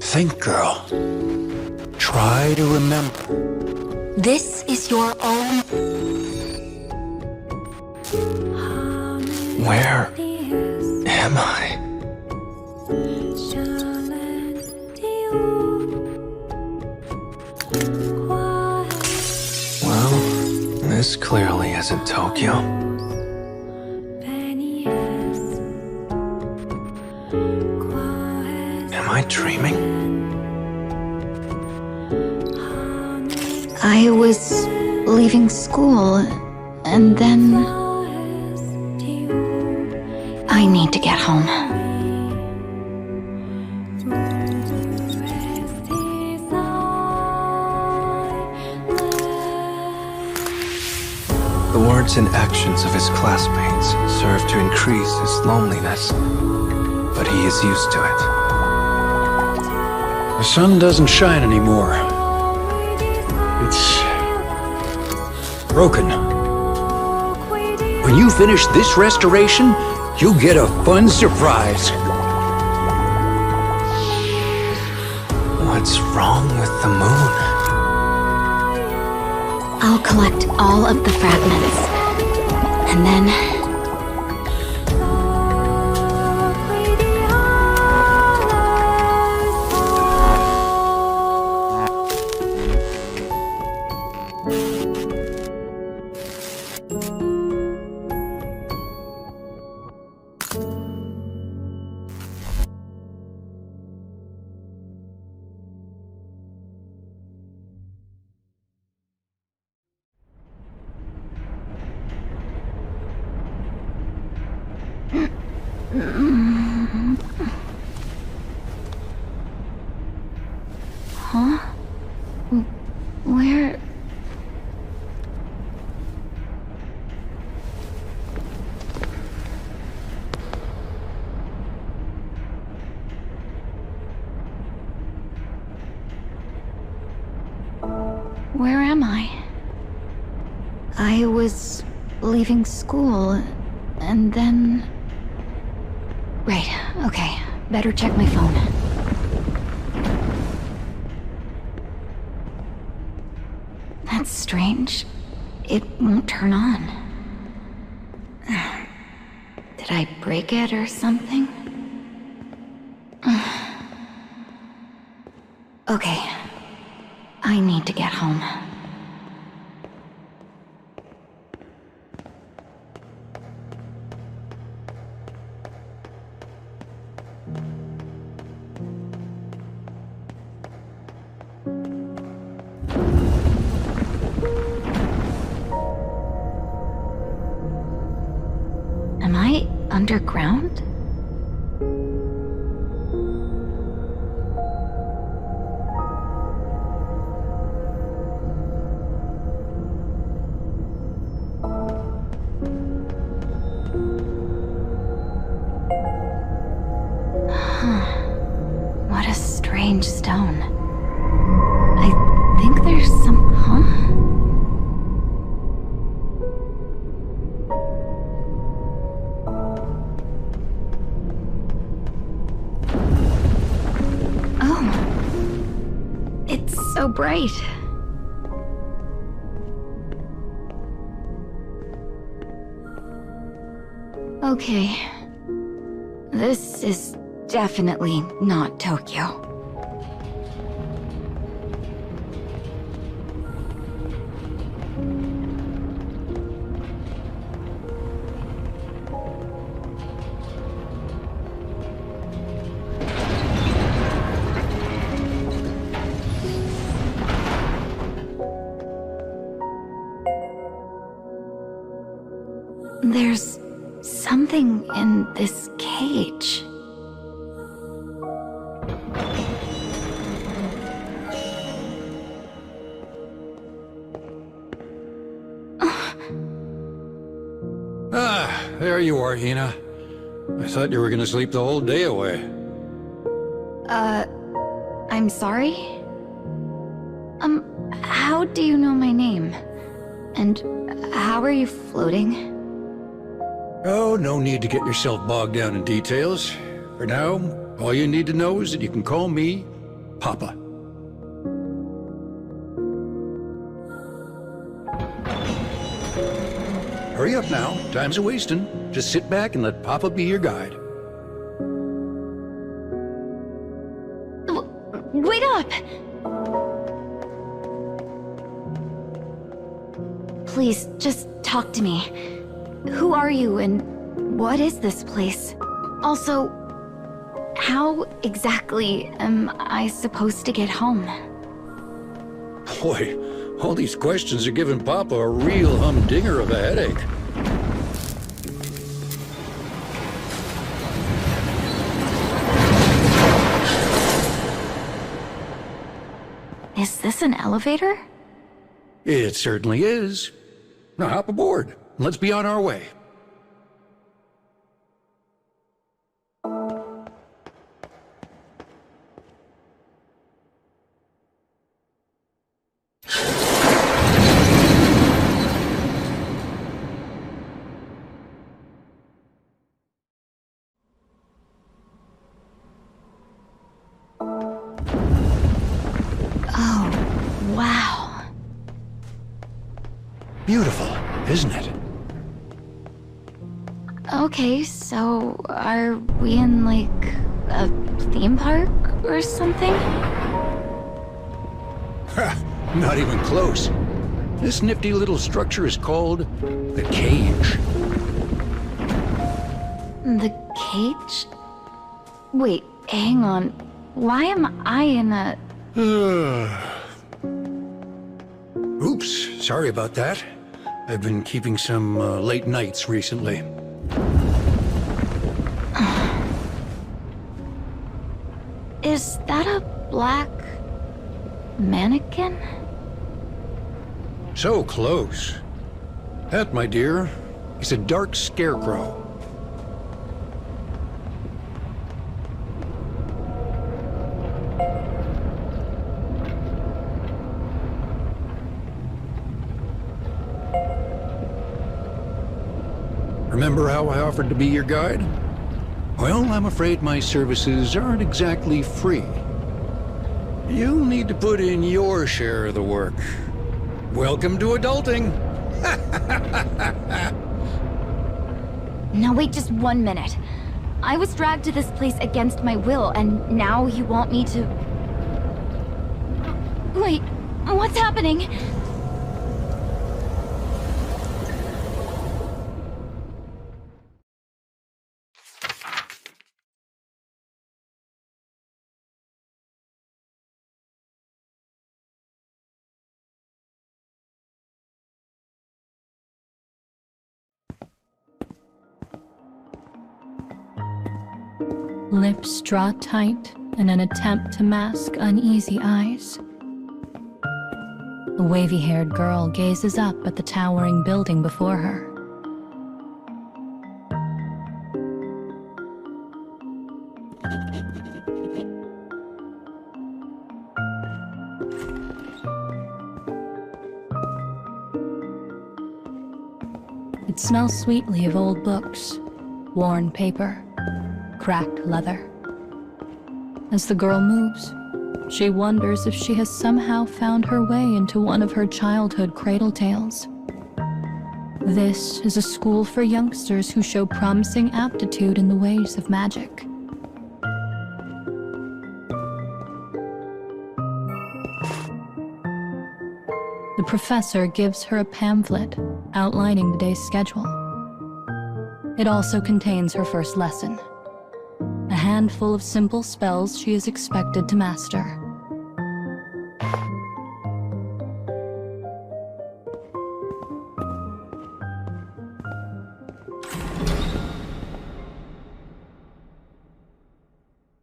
Think, girl. Try to remember. This is your own... Where am I? Well, this clearly isn't Tokyo. Am I dreaming? I was leaving school, and then... I need to get home. The words and actions of his classmates serve to increase his loneliness, but he is used to it. The sun doesn't shine anymore. It's broken. When you finish this restoration, you'll get a fun surprise. What's wrong with the moon? I'll collect all of the fragments, and then... Huh? Where... Where am I? I was leaving school, and then... Right, okay. Better check my phone. That's strange. It won't turn on. Did I break it or something? Okay. I need to get home. Am I underground? What a strange stone. I think there's some... Huh? Oh. It's so bright. Okay. This is definitely not Tokyo. There's something in this cage. There you are, Hina. I thought you were gonna sleep the whole day away. I'm sorry? How do you know my name? And how are you floating? Oh, no need to get yourself bogged down in details. For now, all you need to know is that you can call me Papa. Hurry up now. Time's a-wasting. Just sit back and let Papa be your guide. Wait up! Please, just talk to me. Who are you and what is this place? Also, how exactly am I supposed to get home? Boy, all these questions are giving Papa a real humdinger of a headache. Is this an elevator? It certainly is. Now hop aboard. Let's be on our way. Oh, wow. Beautiful, isn't it? Okay, so are we in, like, a theme park or something? Ha! Not even close. This nifty little structure is called the cage. The cage? Wait, hang on. Why am I in a... Oops, sorry about that. I've been keeping some late nights recently. Is that a black mannequin? So close. That, my dear, is a dark scarecrow. Remember how I offered to be your guide? Well, I'm afraid my services aren't exactly free. You'll need to put in your share of the work. Welcome to adulting! Now wait just 1 minute. I was dragged to this place against my will, and now you want me to... Wait, what's happening? Lips draw tight in an attempt to mask uneasy eyes. The wavy-haired girl gazes up at the towering building before her. It smells sweetly of old books, worn paper, cracked leather. As the girl moves, she wonders if she has somehow found her way into one of her childhood cradle tales. This is a school for youngsters who show promising aptitude in the ways of magic. The professor gives her a pamphlet outlining the day's schedule. It also contains her first lesson, a handful of simple spells she is expected to master.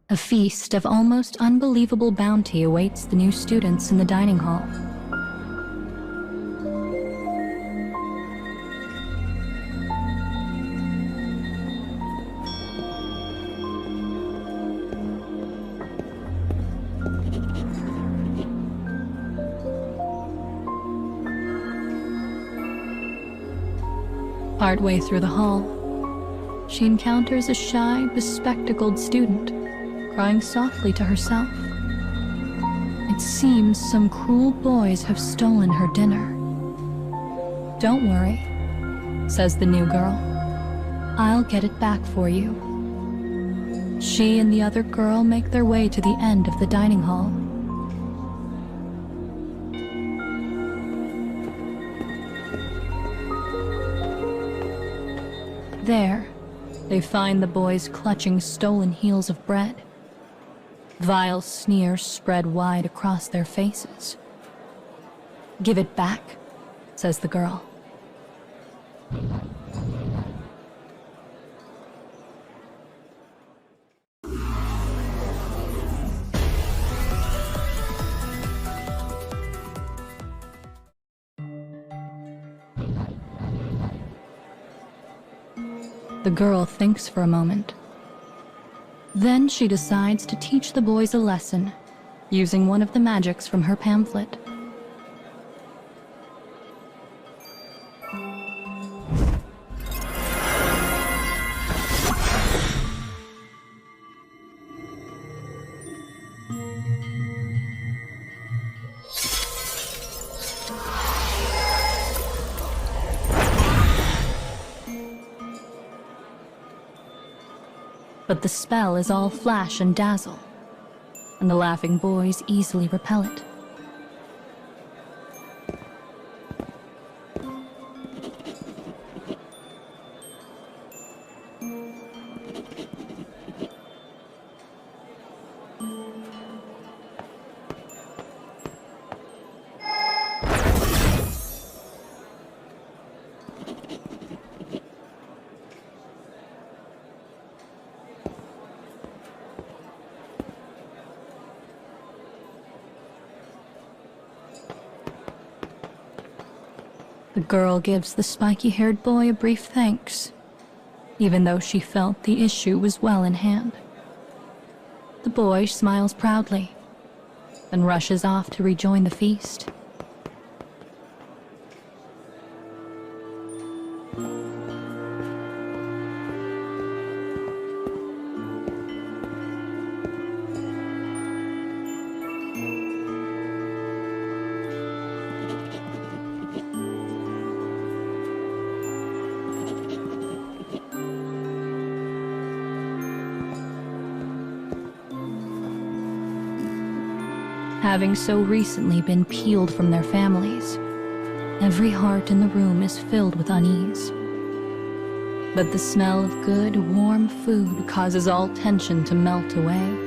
A feast of almost unbelievable bounty awaits the new students in the dining hall. Partway through the hall, she encounters a shy, bespectacled student, crying softly to herself. It seems some cruel boys have stolen her dinner. Don't worry, says the new girl. I'll get it back for you. She and the other girl make their way to the end of the dining hall. There, they find the boys clutching stolen heels of bread. Vile sneers spread wide across their faces. Give it back, says the girl. The girl thinks for a moment. Then she decides to teach the boys a lesson, using one of the magics from her pamphlet. But the spell is all flash and dazzle, and the laughing boys easily repel it. The girl gives the spiky-haired boy a brief thanks, even though she felt the issue was well in hand. The boy smiles proudly, then rushes off to rejoin the feast. Having so recently been peeled from their families, every heart in the room is filled with unease. But the smell of good, warm food causes all tension to melt away.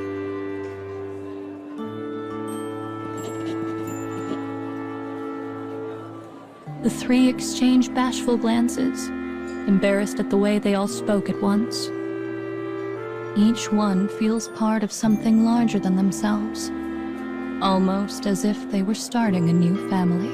The three exchange bashful glances, embarrassed at the way they all spoke at once. Each one feels part of something larger than themselves, almost as if they were starting a new family.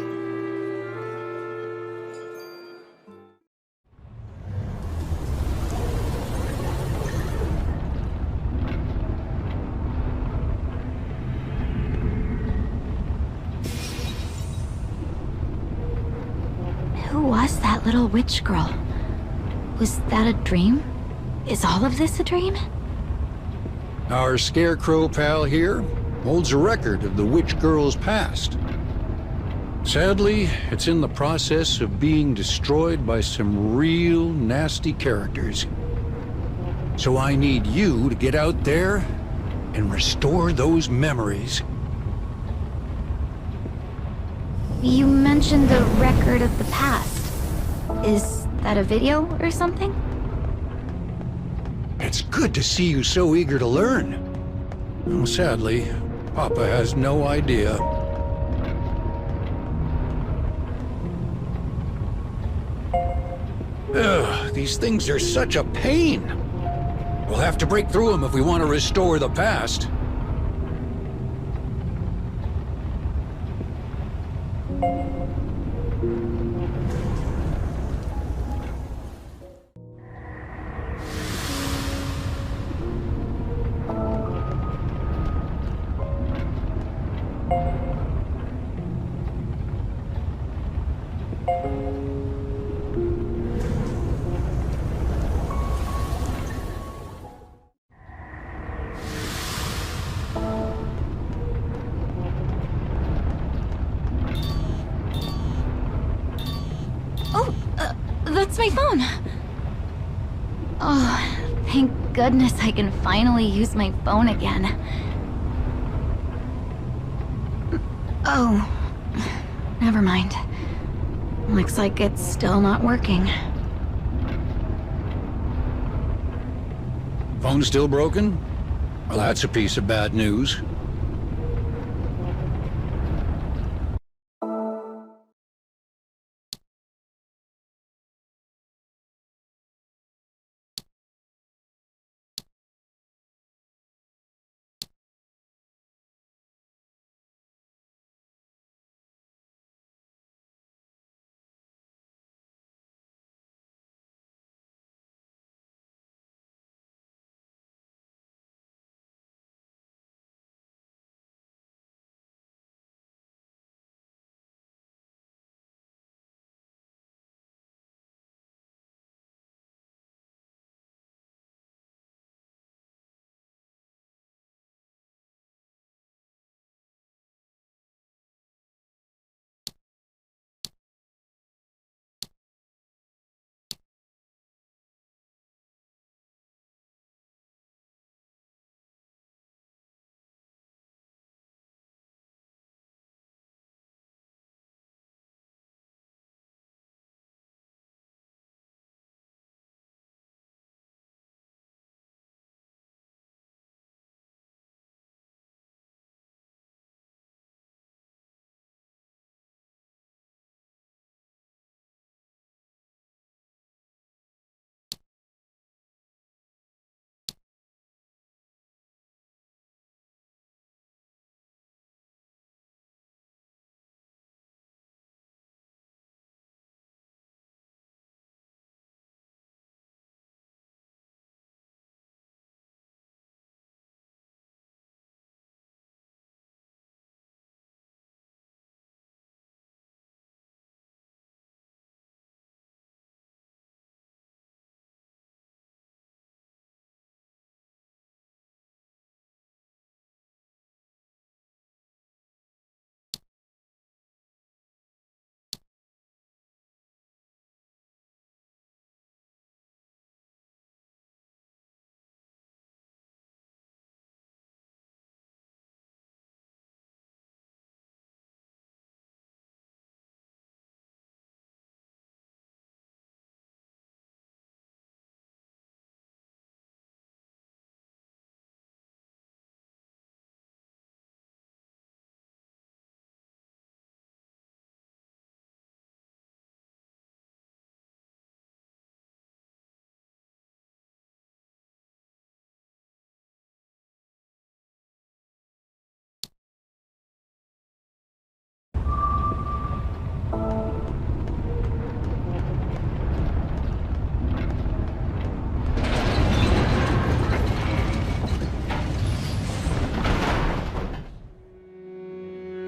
Who was that little witch girl? Was that a dream? Is all of this a dream? Our scarecrow pal here holds a record of the witch girl's past. Sadly, it's in the process of being destroyed by some real nasty characters. So I need you to get out there and restore those memories. You mentioned the record of the past. Is that a video or something? It's good to see you so eager to learn. Oh, sadly, Papa has no idea. Ugh, these things are such a pain. We'll have to break through them if we want to restore the past. It's my phone! Oh, thank goodness I can finally use my phone again. Oh, never mind. Looks like it's still not working. Phone still broken? Well, that's a piece of bad news.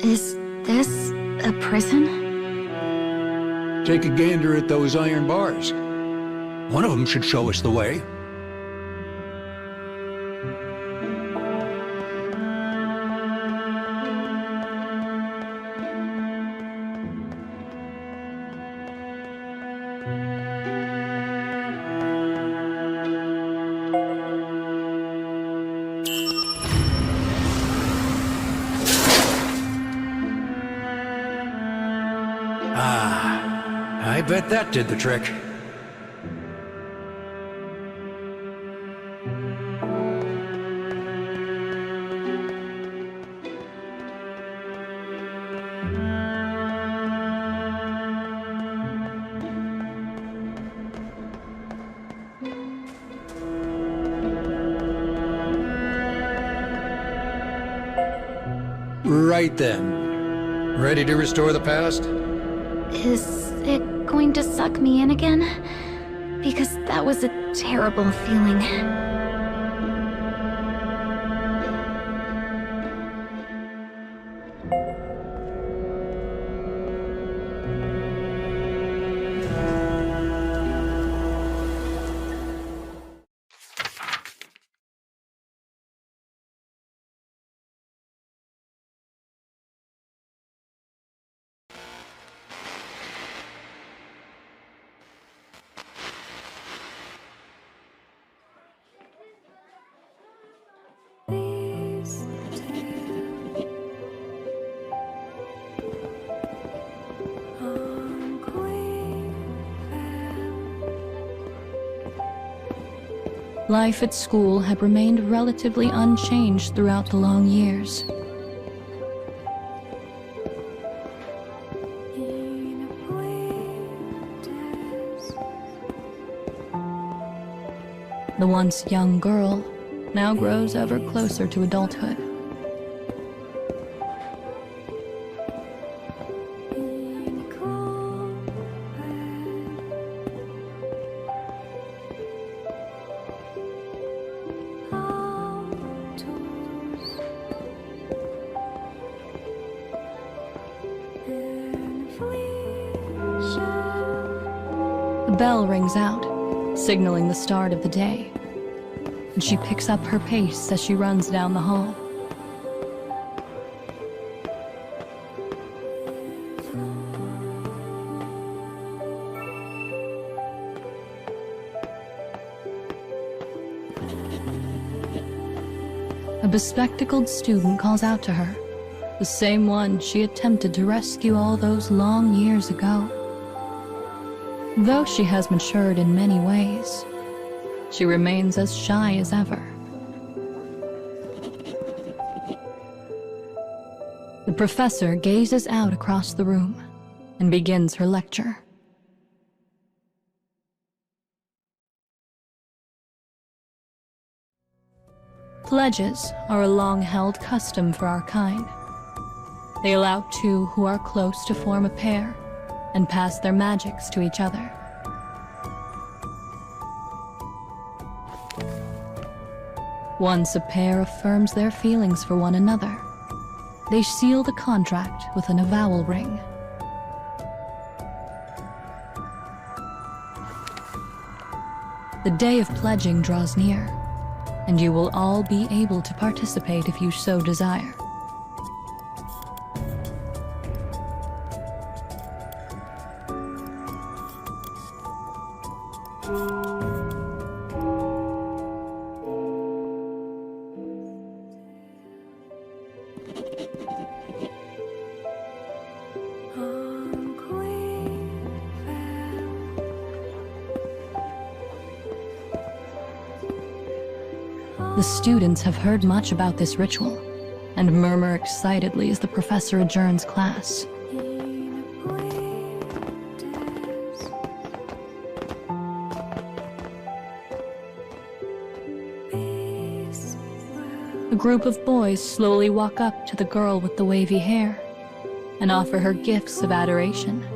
Is this a prison? Take a gander at those iron bars. One of them should show us the way. I bet that did the trick. Right then. Ready to restore the past? Is it going to suck me in again? Because that was a terrible feeling. Life at school had remained relatively unchanged throughout the long years. The once young girl now grows ever closer to adulthood. The bell rings out, signaling the start of the day, and she picks up her pace as she runs down the hall. A bespectacled student calls out to her, the same one she attempted to rescue all those long years ago. Though she has matured in many ways, she remains as shy as ever. The professor gazes out across the room and begins her lecture. Pledges are a long-held custom for our kind. They allow two who are close to form a pair and pass their magics to each other. Once a pair affirms their feelings for one another, they seal the contract with an avowal ring. The day of pledging draws near, and you will all be able to participate if you so desire. The students have heard much about this ritual and murmur excitedly as the professor adjourns class. A group of boys slowly walk up to the girl with the wavy hair and offer her gifts of adoration.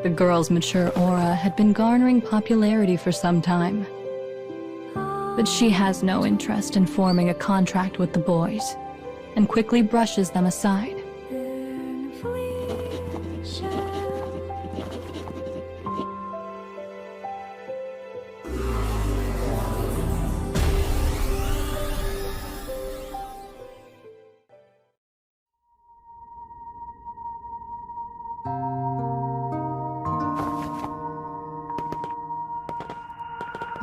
The girl's mature aura had been garnering popularity for some time, but she has no interest in forming a contract with the boys and quickly brushes them aside.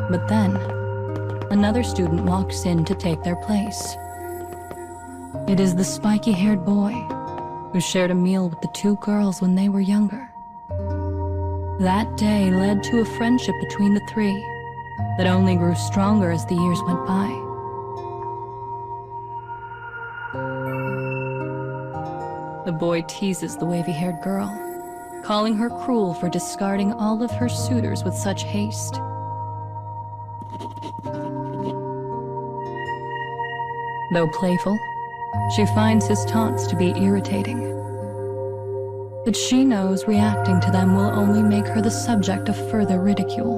But then, another student walks in to take their place. It is the spiky-haired boy who shared a meal with the two girls when they were younger. That day led to a friendship between the three that only grew stronger as the years went by. The boy teases the wavy-haired girl, calling her cruel for discarding all of her suitors with such haste. Though playful, she finds his taunts to be irritating. But she knows reacting to them will only make her the subject of further ridicule.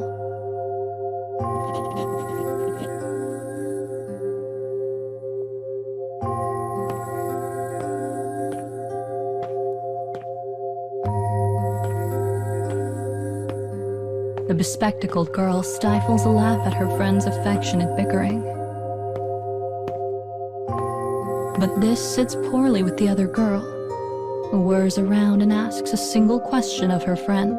The bespectacled girl stifles a laugh at her friend's affectionate bickering. But this sits poorly with the other girl, who whirs around and asks a single question of her friend.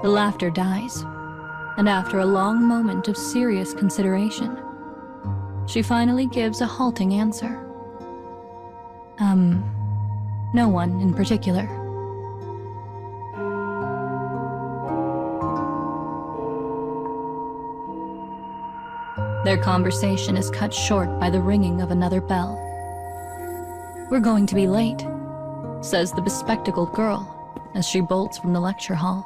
The laughter dies, and after a long moment of serious consideration, she finally gives a halting answer. No one in particular. Their conversation is cut short by the ringing of another bell. "We're going to be late," says the bespectacled girl as she bolts from the lecture hall.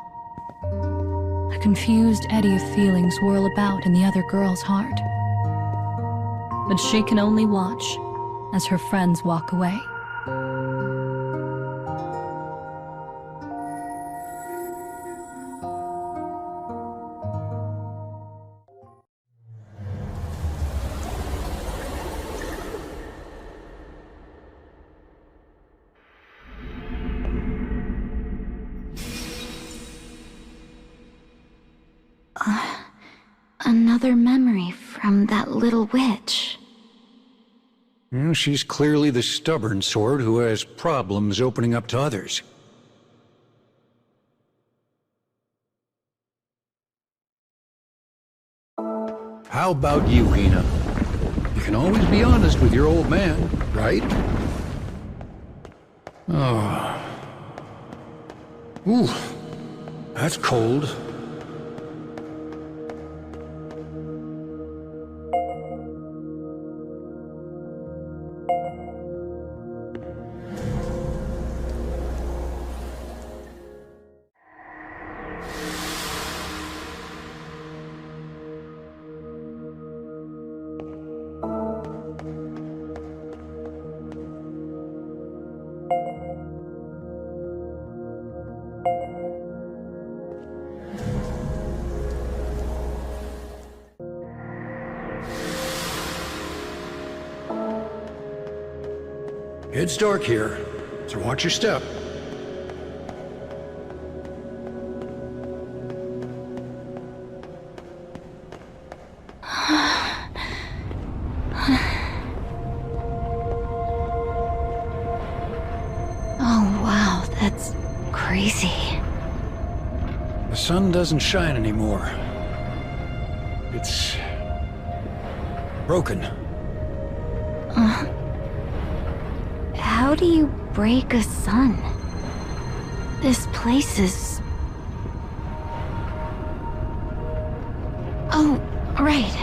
A confused eddy of feelings whirl about in the other girl's heart. But she can only watch as her friends walk away. Another memory from that little witch. Well, she's clearly the stubborn sort who has problems opening up to others. How about you, Hina? You can always be honest with your old man, right? Oh. Ooh, that's cold. It's dark here, so watch your step. Oh wow, that's crazy. The sun doesn't shine anymore. It's broken. How do you break a sun? This place is... Oh, right.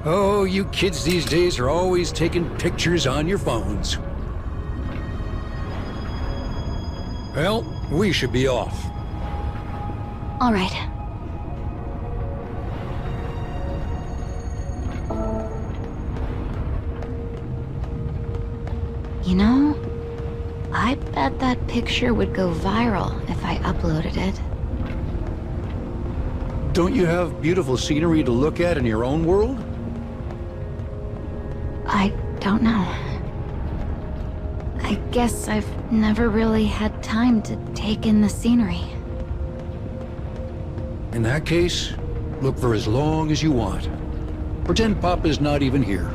Oh, you kids these days are always taking pictures on your phones. Well, we should be off. All right. You know, I bet that picture would go viral if I uploaded it. Don't you have beautiful scenery to look at in your own world? I don't know. I guess I've never really had time to take in the scenery. In that case, look for as long as you want. Pretend Papa's not even here.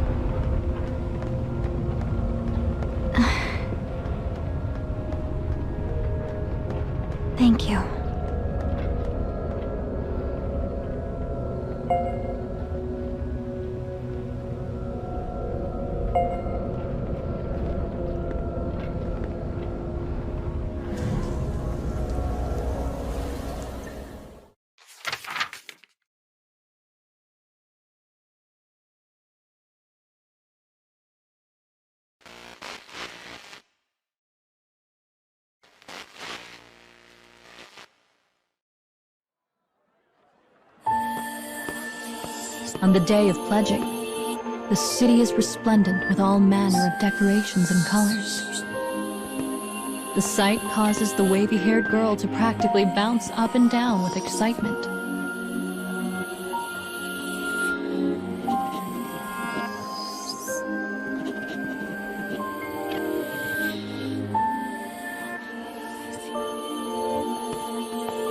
Thank you. On the day of pledging, the city is resplendent with all manner of decorations and colors. The sight causes the wavy-haired girl to practically bounce up and down with excitement.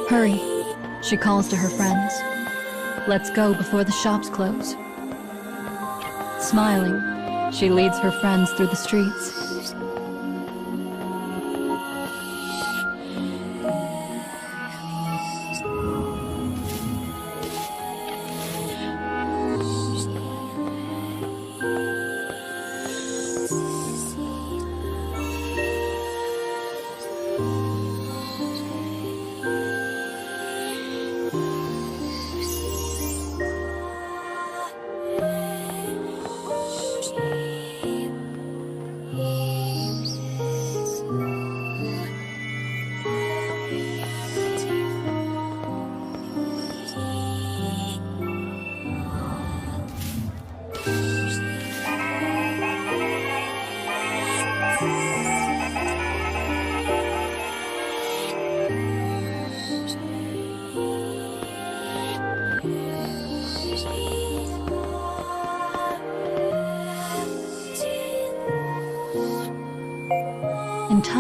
Hurry, she calls to her friends. Let's go before the shops close. Smiling, she leads her friends through the streets.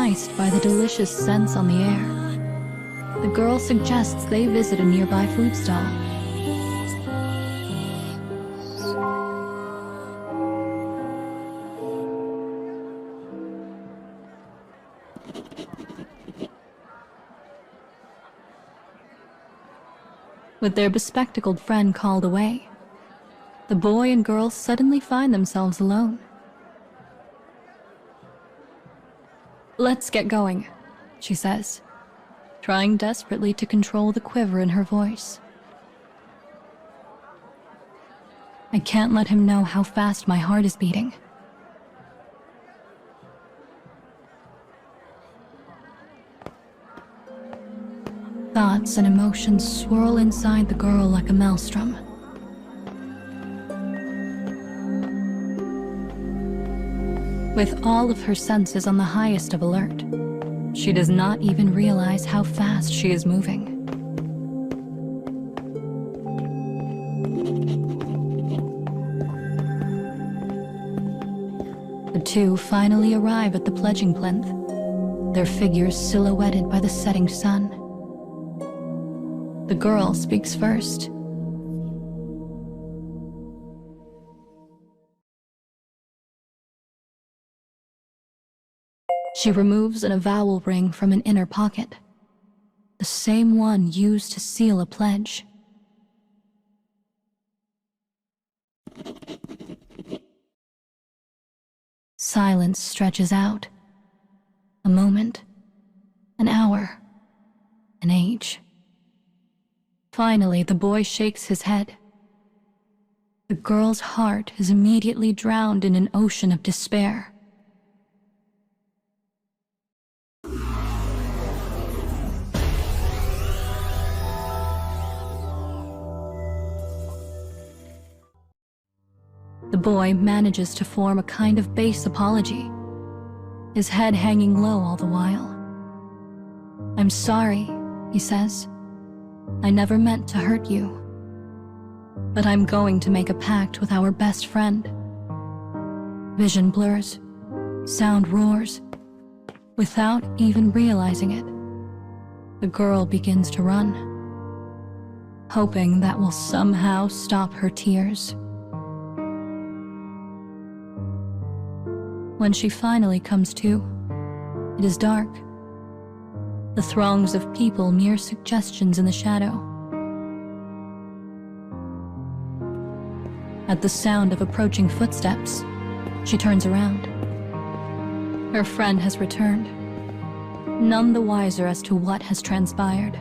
enticed by the delicious scents on the air. The girl suggests they visit a nearby food stall. With their bespectacled friend called away, the boy and girl suddenly find themselves alone. "Let's get going," she says, trying desperately to control the quiver in her voice. "I can't let him know how fast my heart is beating." Thoughts and emotions swirl inside the girl like a maelstrom. With all of her senses on the highest of alert, she does not even realize how fast she is moving. The two finally arrive at the pledging plinth, their figures silhouetted by the setting sun. The girl speaks first. She removes an avowal ring from an inner pocket, the same one used to seal a pledge. Silence stretches out. A moment, an hour, an age. Finally, the boy shakes his head. The girl's heart is immediately drowned in an ocean of despair. The boy manages to form a kind of base apology, his head hanging low all the while. "I'm sorry," he says. "I never meant to hurt you. But I'm going to make a pact with our best friend." Vision blurs, sound roars. Without even realizing it, the girl begins to run, hoping that will somehow stop her tears. When she finally comes to, it is dark. The throngs of people mere suggestions in the shadow. At the sound of approaching footsteps, she turns around. Her friend has returned, none the wiser as to what has transpired.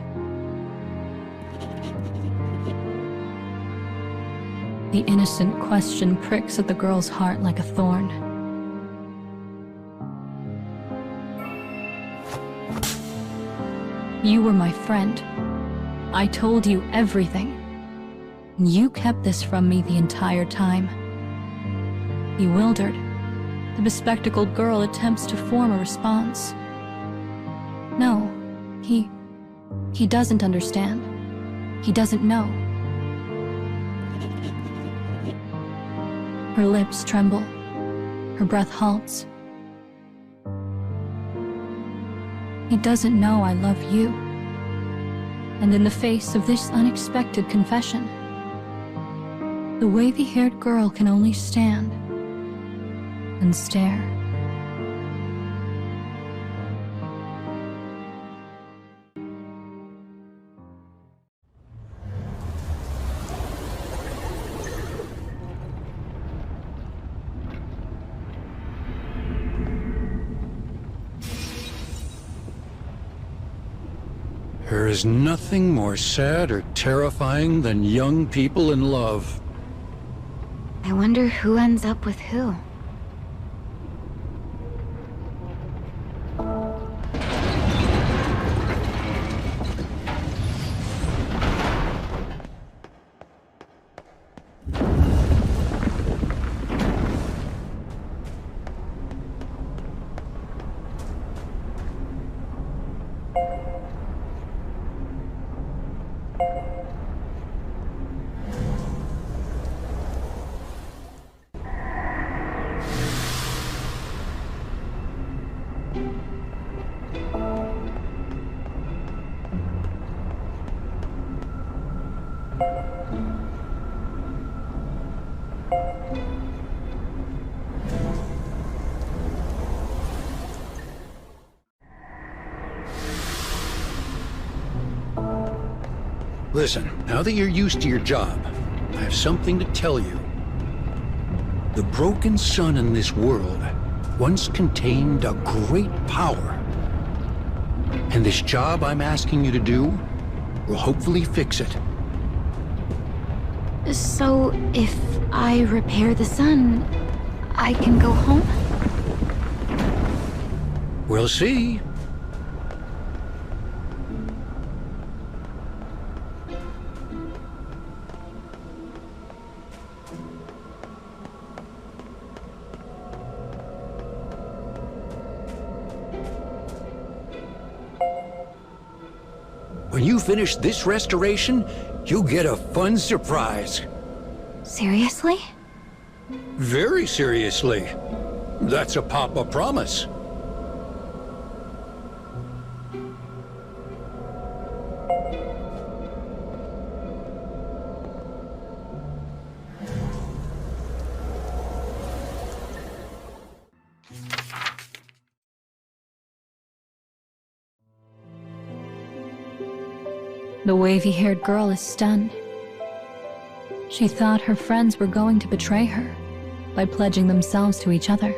The innocent question pricks at the girl's heart like a thorn. "You were my friend. I told you everything. You kept this from me the entire time." Bewildered, the bespectacled girl attempts to form a response. No, he doesn't understand. He doesn't know. Her lips tremble. Her breath halts. "He doesn't know I love you." And in the face of this unexpected confession, the wavy-haired girl can only stand and stare. There is nothing more sad or terrifying than young people in love. I wonder who ends up with who. Listen, now that you're used to your job, I have something to tell you. The broken sun in this world once contained a great power. And this job I'm asking you to do will hopefully fix it. So, if I repair the sun, I can go home? We'll see. When you finish this restoration, you'll get a fun surprise. Seriously? Very seriously. That's a Papa promise. The wavy-haired girl is stunned. She thought her friends were going to betray her by pledging themselves to each other.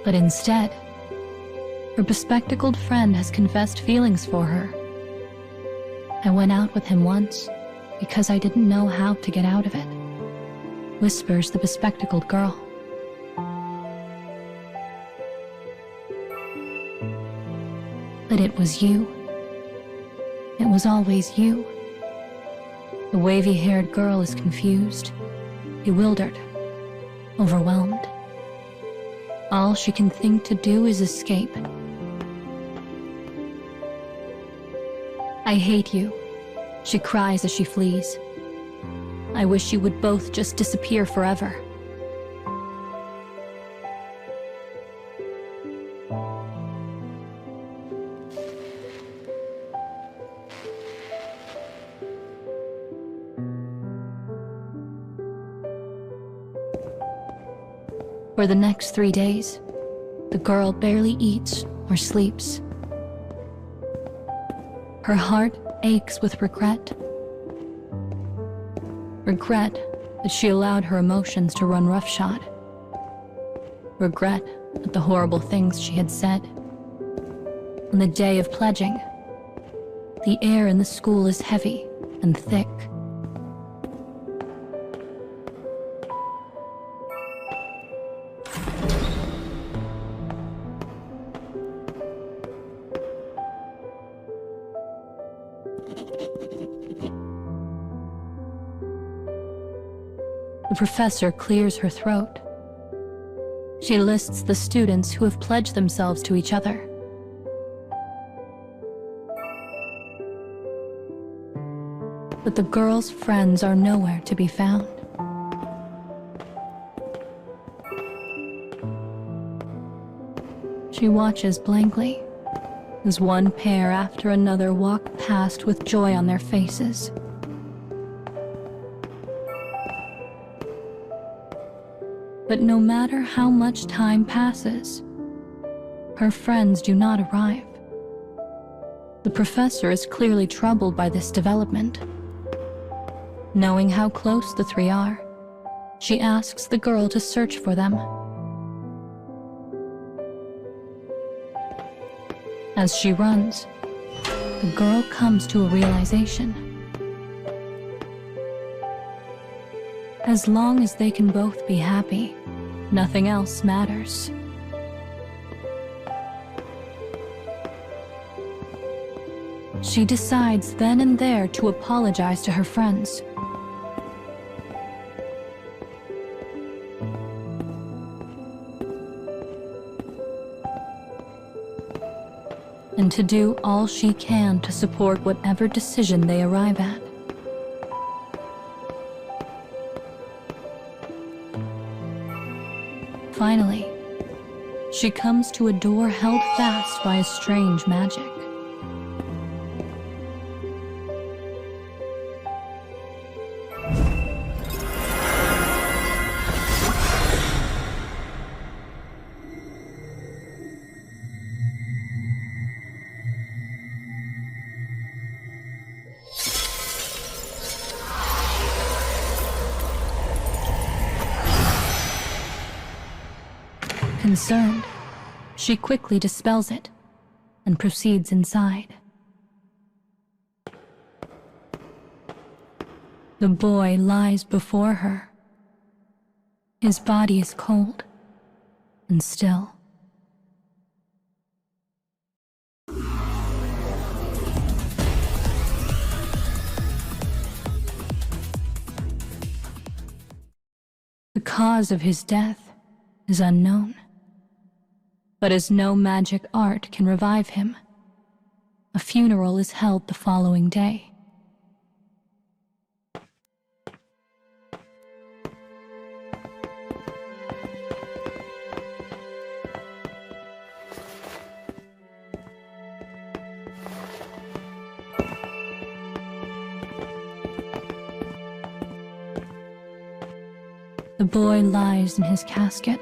But instead, her bespectacled friend has confessed feelings for her. I went out with him once because I didn't know how to get out of it, whispers the bespectacled girl. But it was you. It was always you. The wavy-haired girl is confused, bewildered, overwhelmed. All she can think to do is escape. I hate you, she cries as she flees. I wish you would both just disappear forever. For the next 3 days, the girl barely eats or sleeps. Her heart aches with regret. Regret that she allowed her emotions to run roughshod. Regret at the horrible things she had said. On the day of pledging, the air in the school is heavy and thick. The professor clears her throat. She lists the students who have pledged themselves to each other. But the girl's friends are nowhere to be found. She watches blankly as one pair after another walk past with joy on their faces. But no matter how much time passes, her friends do not arrive. The professor is clearly troubled by this development. Knowing how close the three are, she asks the girl to search for them. As she runs, the girl comes to a realization. As long as they can both be happy, nothing else matters. She decides then and there to apologize to her friends. And to do all she can to support whatever decision they arrive at. Finally, she comes to a door held fast by a strange magic. Concerned, she quickly dispels it and proceeds inside. The boy lies before her. His body is cold and still. The cause of his death is unknown. But as no magic art can revive him, a funeral is held the following day. The boy lies in his casket.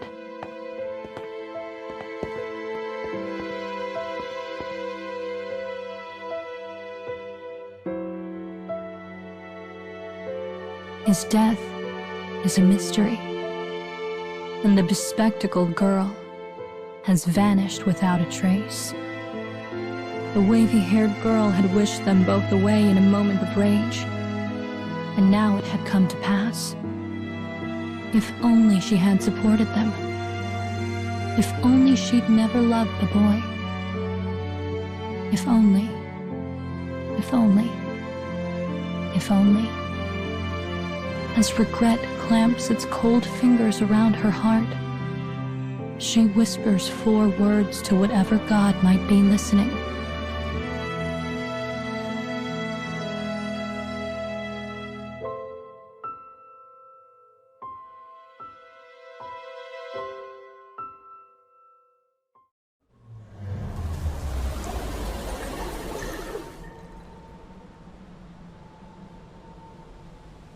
His death is a mystery, and the bespectacled girl has vanished without a trace. The wavy-haired girl had wished them both away in a moment of rage, and now it had come to pass. If only she had supported them. If only she'd never loved the boy. If only. If only. If only. As regret clamps its cold fingers around her heart, she whispers 4 words to whatever god might be listening.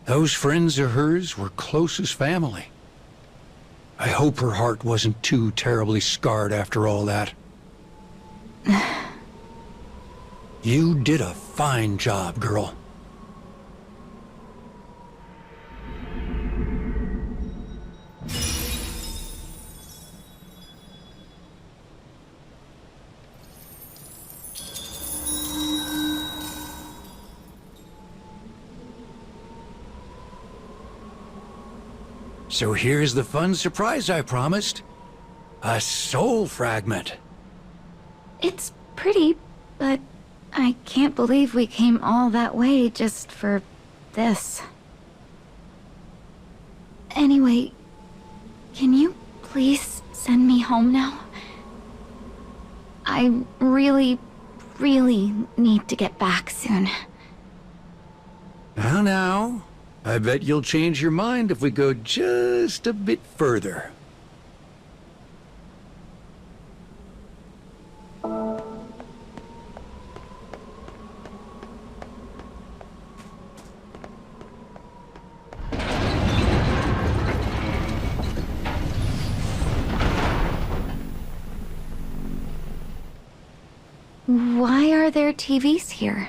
Those friends of hers were close as family. I hope her heart wasn't too terribly scarred after all that. You did a fine job, girl. So here's the fun surprise I promised. A soul fragment. It's pretty, but I can't believe we came all that way just for this. Anyway, can you please send me home now? I really need to get back soon. Now, I bet you'll change your mind if we go just a bit further. Why are there TVs here?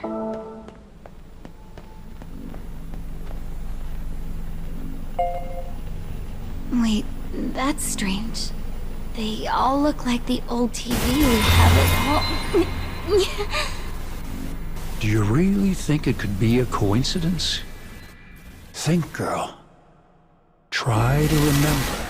Wait, that's strange. They all look like the old TV we have at home. Do you really think it could be a coincidence? Think, girl. Try to remember.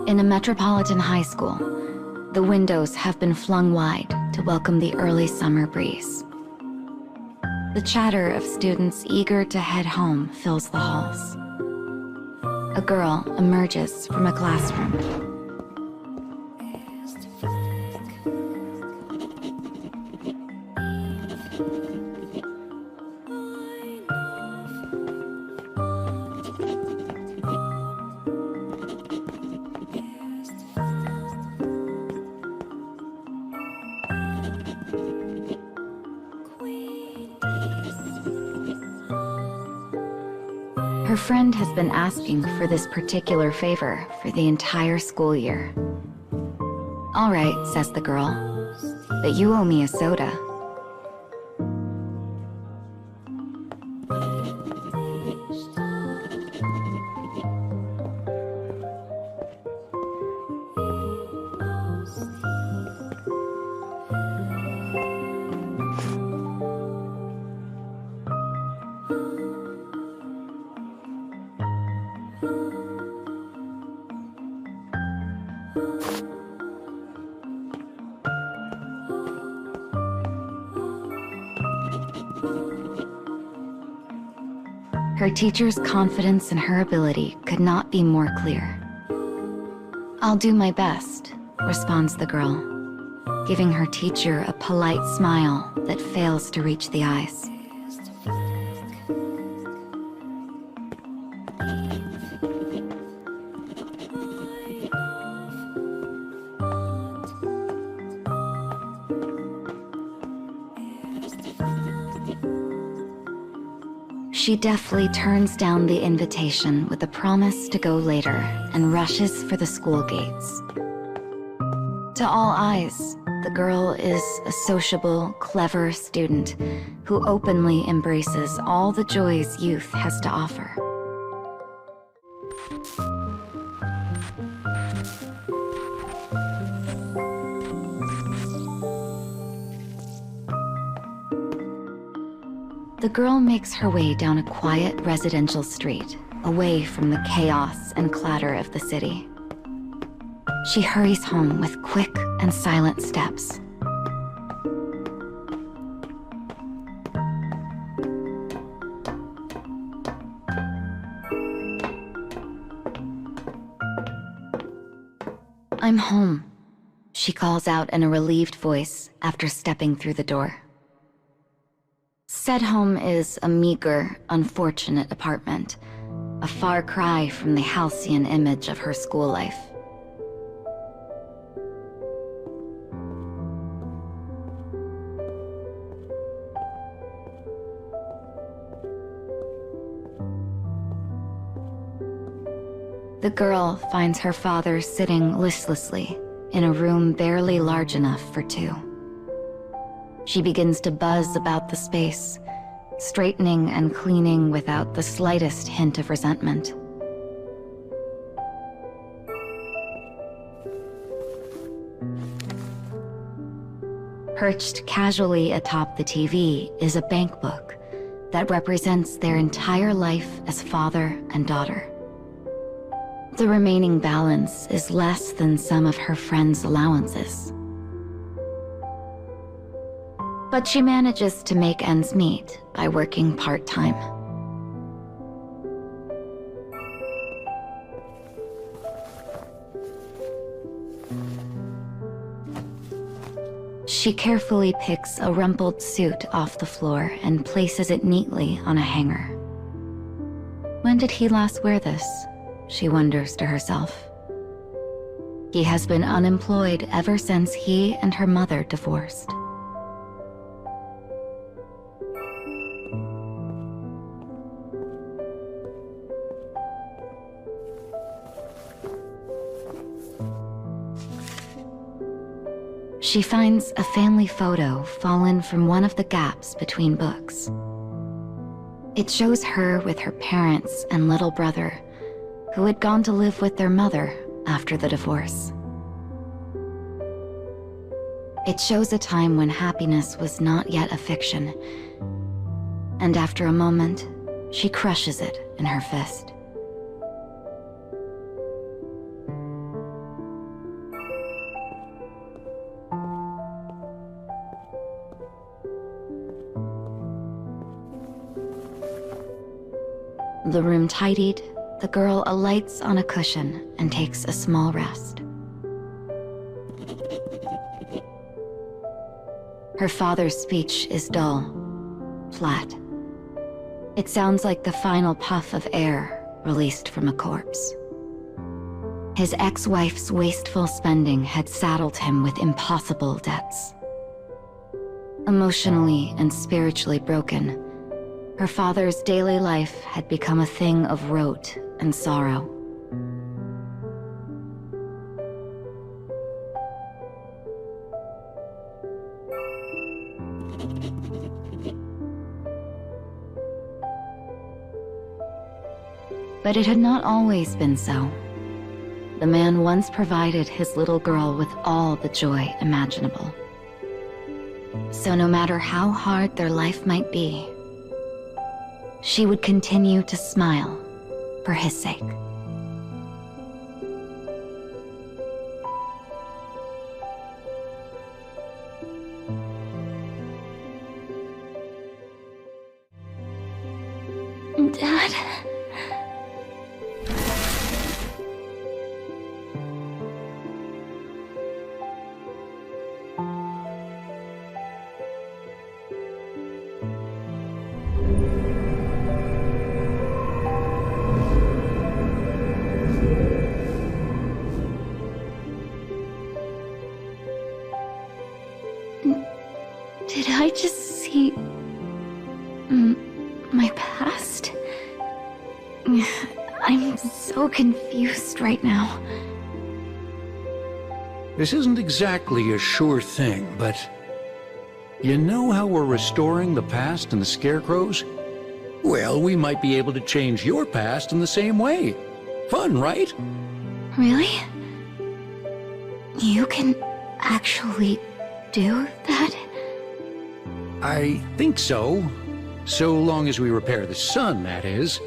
In a metropolitan high school, the windows have been flung wide to welcome the early summer breeze. The chatter of students eager to head home fills the halls. A girl emerges from a classroom. Her friend has been asking for this particular favor for the entire school year. "All right," says the girl, "but you owe me a soda." Her teacher's confidence in her ability could not be more clear. "I'll do my best," responds the girl, giving her teacher a polite smile that fails to reach the eyes. She deftly turns down the invitation with a promise to go later and rushes for the school gates. To all eyes, the girl is a sociable, clever student who openly embraces all the joys youth has to offer. The girl makes her way down a quiet residential street, away from the chaos and clatter of the city. She hurries home with quick and silent steps. "I'm home," she calls out in a relieved voice after stepping through the door. Said home is a meager, unfortunate apartment, a far cry from the halcyon image of her school life. The girl finds her father sitting listlessly in a room barely large enough for two. She begins to buzz about the space, straightening and cleaning without the slightest hint of resentment. Perched casually atop the TV is a bank book that represents their entire life as father and daughter. The remaining balance is less than some of her friends' allowances. But she manages to make ends meet by working part-time. She carefully picks a rumpled suit off the floor and places it neatly on a hanger. When did he last wear this? She wonders to herself. He has been unemployed ever since he and her mother divorced. She finds a family photo fallen from one of the gaps between books. It shows her with her parents and little brother, who had gone to live with their mother after the divorce. It shows a time when happiness was not yet a fiction, and after a moment, she crushes it in her fist. The room tidied, the girl alights on a cushion and takes a small rest. Her father's speech is dull, flat. It sounds like the final puff of air released from a corpse. His ex-wife's wasteful spending had saddled him with impossible debts. Emotionally and spiritually broken, Her father's daily life had become a thing of rote and sorrow. But it had not always been so. The man once provided his little girl with all the joy imaginable. So no matter how hard their life might be, she would continue to smile for his sake. Dad? Did I just see my past? I'm so confused right now. This isn't exactly a sure thing, but you know how we're restoring the past and the scarecrows? Well, we might be able to change your past in the same way. Fun, right? Really? You can actually do that? I think so. So long as we repair the sun, that is.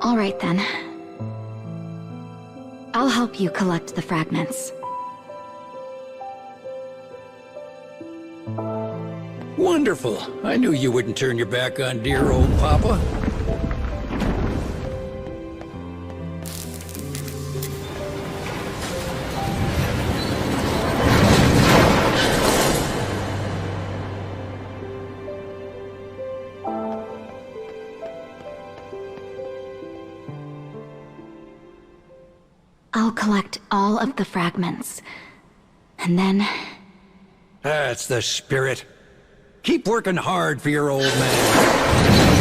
All right then. I'll help you collect the fragments. Wonderful. I knew you wouldn't turn your back on dear old Papa. I'll collect all of the fragments. And then... That's the spirit. Keep working hard for your old man.